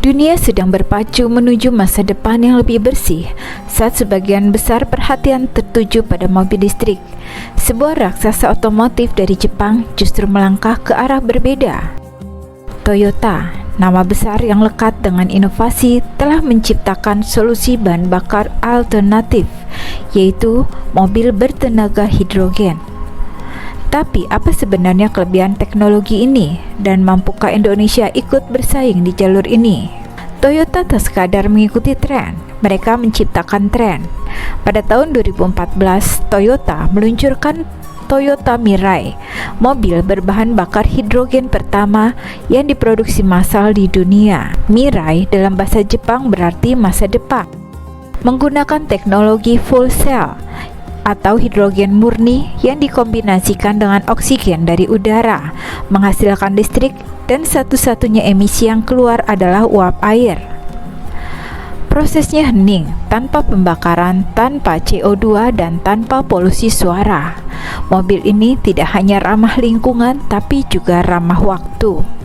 Dunia sedang berpacu menuju masa depan yang lebih bersih saat sebagian besar perhatian tertuju pada mobil listrik. Sebuah raksasa otomotif dari Jepang justru melangkah ke arah berbeda. Toyota, nama besar yang lekat dengan inovasi, telah menciptakan solusi bahan bakar alternatif, yaitu mobil bertenaga hidrogen. Tapi apa sebenarnya kelebihan teknologi ini dan mampukah Indonesia ikut bersaing di jalur ini? Toyota tak sekadar mengikuti tren, mereka menciptakan tren. Pada tahun 2014, Toyota meluncurkan Toyota Mirai, mobil berbahan bakar hidrogen pertama yang diproduksi massal di dunia. Mirai dalam bahasa Jepang berarti masa depan. Menggunakan teknologi fuel cell atau hidrogen murni yang dikombinasikan dengan oksigen dari udara, menghasilkan listrik, dan satu-satunya emisi yang keluar adalah uap air. Prosesnya hening, tanpa pembakaran, tanpa CO2, dan tanpa polusi suara. Mobil ini tidak hanya ramah lingkungan, tapi juga ramah waktu.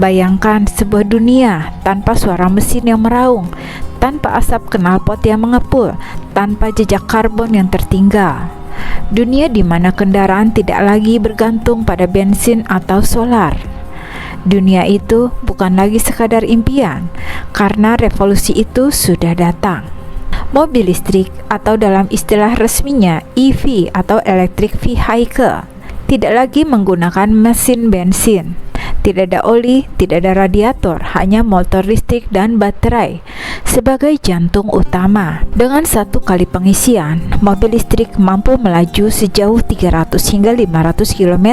Bayangkan sebuah dunia tanpa suara mesin yang meraung, tanpa asap knalpot yang mengepul, tanpa jejak karbon yang tertinggal. Dunia di mana kendaraan tidak lagi bergantung pada bensin atau solar. Dunia itu bukan lagi sekadar impian, karena revolusi itu sudah datang. Mobil listrik atau dalam istilah resminya EV atau Electric Vehicle tidak lagi menggunakan mesin bensin. Tidak ada oli, tidak ada radiator, hanya motor listrik dan baterai sebagai jantung utama. Dengan satu kali pengisian, mobil listrik mampu melaju sejauh 300 hingga 500 km.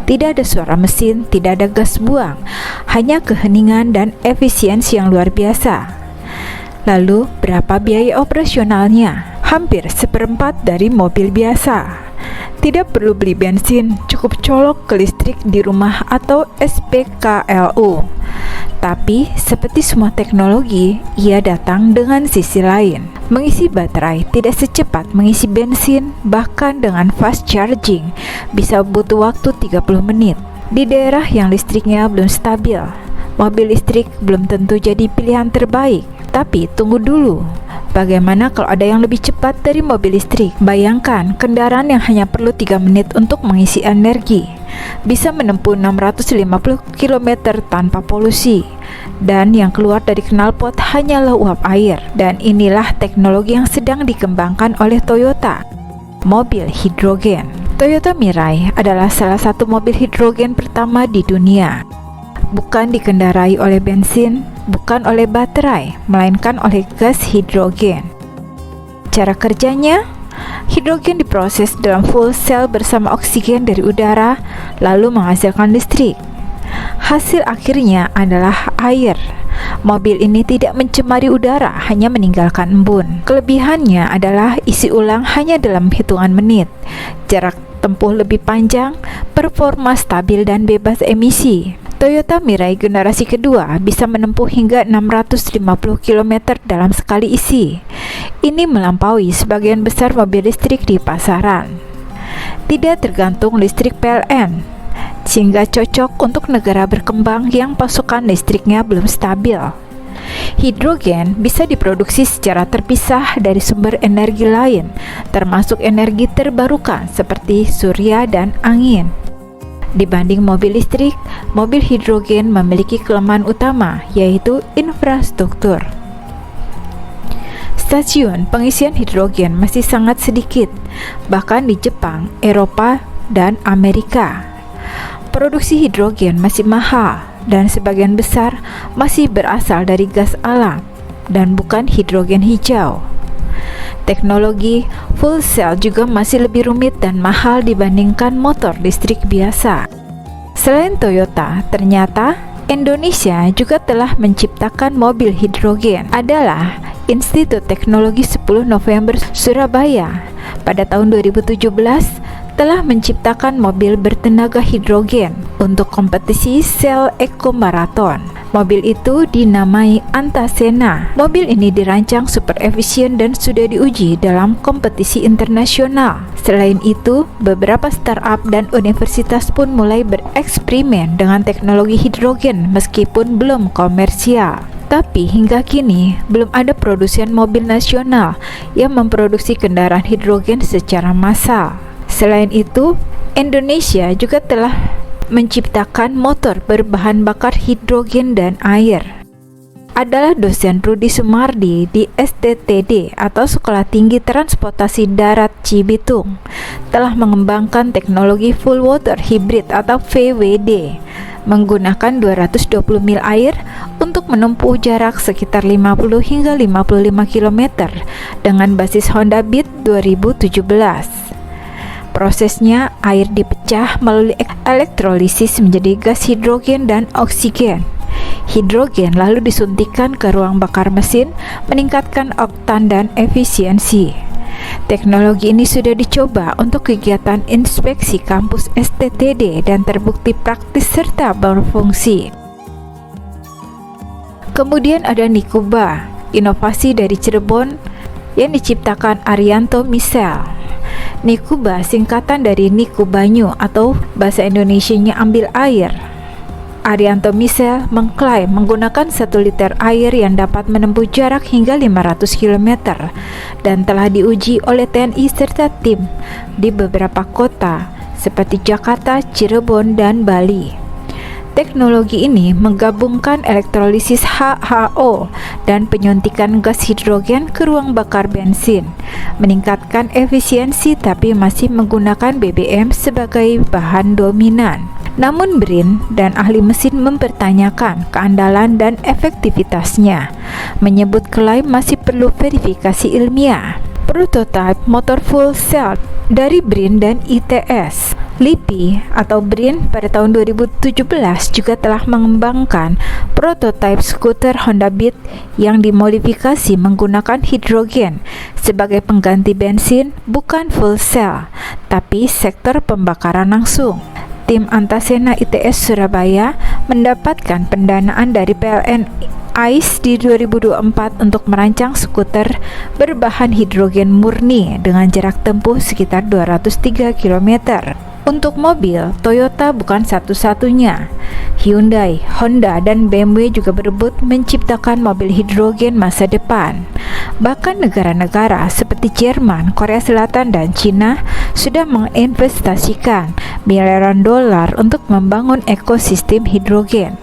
Tidak ada suara mesin, tidak ada gas buang, hanya keheningan dan efisiensi yang luar biasa. Lalu, berapa biaya operasionalnya? Hampir seperempat dari mobil biasa. Tidak perlu beli bensin, cukup colok ke listrik di rumah atau SPKLU. Tapi, seperti semua teknologi, ia datang dengan sisi lain. Mengisi baterai tidak secepat mengisi bensin, bahkan dengan fast charging, bisa butuh waktu 30 menit. Di daerah yang listriknya belum stabil, mobil listrik belum tentu jadi pilihan terbaik. Tapi tunggu dulu, bagaimana kalau ada yang lebih cepat dari mobil listrik? Bayangkan kendaraan yang hanya perlu 3 menit untuk mengisi energi, bisa menempuh 650 km tanpa polusi, dan yang keluar dari knalpot hanyalah uap air. Dan inilah teknologi yang sedang dikembangkan oleh Toyota, mobil hidrogen. Toyota Mirai adalah salah satu mobil hidrogen pertama di dunia. Bukan dikendarai oleh bensin, bukan oleh baterai, melainkan oleh gas hidrogen. Cara kerjanya, hidrogen diproses dalam fuel cell bersama oksigen dari udara, lalu menghasilkan listrik. Hasil akhirnya adalah air. Mobil ini tidak mencemari udara, hanya meninggalkan embun. Kelebihannya adalah isi ulang hanya dalam hitungan menit, jarak tempuh lebih panjang, performa stabil dan bebas emisi. Toyota Mirai generasi kedua bisa menempuh hingga 650 km dalam sekali isi. Ini melampaui sebagian besar mobil listrik di pasaran. Tidak tergantung listrik PLN, sehingga cocok untuk negara berkembang yang pasokan listriknya belum stabil. Hidrogen bisa diproduksi secara terpisah dari sumber energi lain, termasuk energi terbarukan seperti surya dan angin. Dibanding mobil listrik, mobil hidrogen memiliki kelemahan utama, yaitu infrastruktur. Stasiun pengisian hidrogen masih sangat sedikit, bahkan di Jepang, Eropa, dan Amerika. Produksi hidrogen masih mahal, dan sebagian besar masih berasal dari gas alam, dan bukan hidrogen hijau. Teknologi fuel cell juga masih lebih rumit dan mahal dibandingkan motor listrik biasa. Selain Toyota, ternyata Indonesia juga telah menciptakan mobil hidrogen. Adalah Institut Teknologi 10 November Surabaya pada tahun 2017 telah menciptakan mobil bertenaga hidrogen untuk kompetisi Shell Eco Marathon. Mobil itu dinamai Antasena. Mobil ini dirancang super efisien dan sudah diuji dalam kompetisi internasional. Selain itu, beberapa startup dan universitas pun mulai bereksperimen dengan teknologi hidrogen meskipun belum komersial. Tapi hingga kini belum ada produsen mobil nasional yang memproduksi kendaraan hidrogen secara massal. Selain itu, Indonesia juga telah menciptakan motor berbahan bakar hidrogen dan air. Adalah dosen Rudi Sumardi di STTD atau Sekolah Tinggi Transportasi Darat Cibitung telah mengembangkan teknologi full water hybrid atau VWD menggunakan 220 mil air untuk menempuh jarak sekitar 50 hingga 55 km dengan basis Honda Beat 2017. Prosesnya, air dipecah melalui elektrolisis menjadi gas hidrogen dan oksigen. Hidrogen lalu disuntikkan ke ruang bakar mesin, meningkatkan oktan dan efisiensi. Teknologi ini sudah dicoba untuk kegiatan inspeksi kampus STTD dan terbukti praktis serta berfungsi. Kemudian ada Nikuba, inovasi dari Cirebon yang diciptakan Arianto Misel. Nikuba singkatan dari Niku Banyu atau bahasa Indonesianya ambil air. Arianto Misel mengklaim menggunakan 1 liter air yang dapat menempuh jarak hingga 500 km dan telah diuji oleh TNI serta tim di beberapa kota seperti Jakarta, Cirebon, dan Bali. Teknologi ini menggabungkan elektrolisis HHO dan penyuntikan gas hidrogen ke ruang bakar bensin, meningkatkan efisiensi tapi masih menggunakan BBM sebagai bahan dominan. Namun BRIN dan ahli mesin mempertanyakan keandalan dan efektivitasnya, menyebut klaim masih perlu verifikasi ilmiah. Prototipe motor full cell dari BRIN dan ITS. LIPI atau BRIN pada tahun 2017 juga telah mengembangkan prototipe skuter Honda Beat yang dimodifikasi menggunakan hidrogen sebagai pengganti bensin, bukan full cell, tapi sektor pembakaran langsung. Tim Antasena ITS Surabaya mendapatkan pendanaan dari PLN AIS di 2024 untuk merancang skuter berbahan hidrogen murni dengan jarak tempuh sekitar 203 km. Untuk mobil, Toyota bukan satu-satunya. Hyundai, Honda, dan BMW juga berebut menciptakan mobil hidrogen masa depan. Bahkan negara-negara seperti Jerman, Korea Selatan, dan Cina sudah menginvestasikan miliaran dolar untuk membangun ekosistem hidrogen.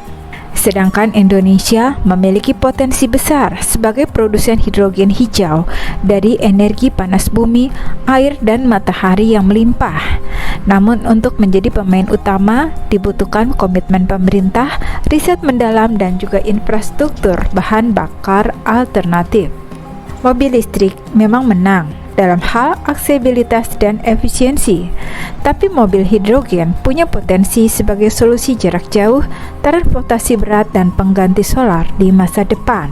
Sedangkan Indonesia memiliki potensi besar sebagai produsen hidrogen hijau dari energi panas bumi, air, dan matahari yang melimpah. Namun untuk menjadi pemain utama dibutuhkan komitmen pemerintah, riset mendalam, dan juga infrastruktur bahan bakar alternatif. Mobil listrik memang menang dalam hal aksesibilitas dan efisiensi, tapi mobil hidrogen punya potensi sebagai solusi jarak jauh, transportasi berat, dan pengganti solar di masa depan.